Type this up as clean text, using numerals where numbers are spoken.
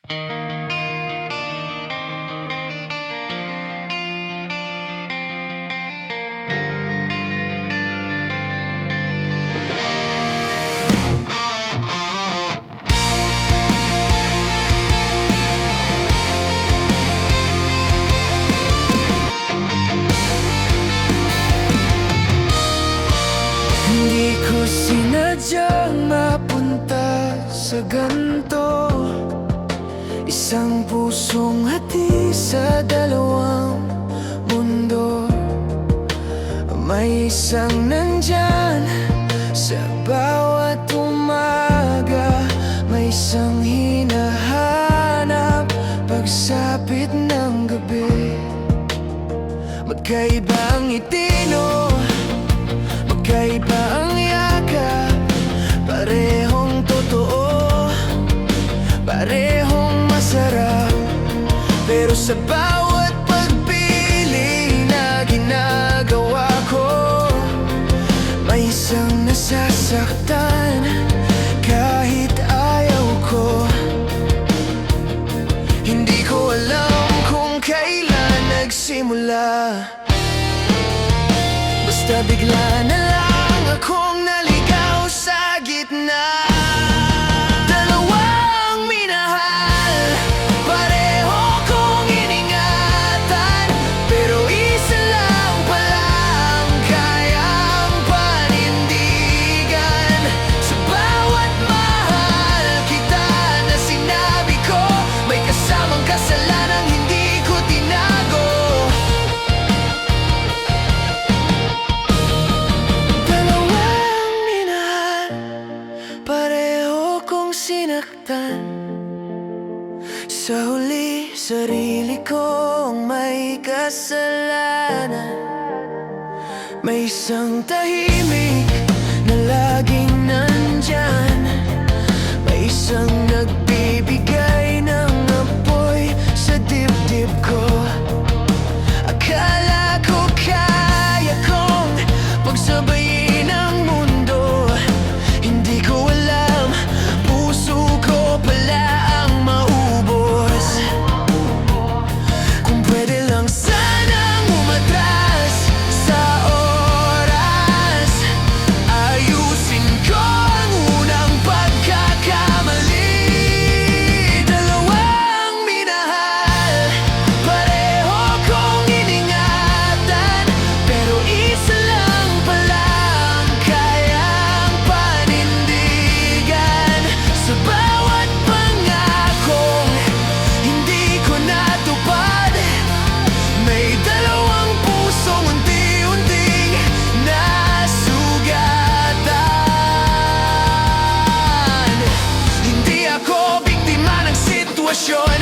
Hindi ko sinadyang mapunta sa ganito, isang pusong hati sa dalawang mundo. May isang nandyan sa bawat umaga, may isang hinahanap pagsapit ng gabi. Magkaiba ang itino, magkaiba ang yakap, parehong totoo, parehong masarap. Pero sa bawat pagpili na ginagawa ko, may isang nasasaktan kahit ayaw ko. Hindi ko alam kung kailan nagsimula, basta bigla na lang akong naligaw sa gitna. Dalawang minahal, pareho kong iningatan, pero isa lang pala ang kayang panindigan. Sa bawat mahal kita na sinabi ko, may kasamang kasalanang hindi ko tinago. Pareho kong sinaktan, sa huli sarili kong may kasalanan. May isang tahimik na laging nandyan, may isang nagbibigay ng apoy sa dibdib ko. Akala ko kaya kong pagsabayin ang mundo, hindi ko alam, puso ko pala ang maubos. Kung pwede lang sanang umatras sa oras, ayusin ko ang unang pagkakamali. Dalawang minahal, pareho kong iningatan, pero isa lang pala ang kayang panindigan. Sa bawat pangakong hindi ko natupad, may dalawang pusong unti-unting nasugatan. Hindi ako biktima ng sitwasyon,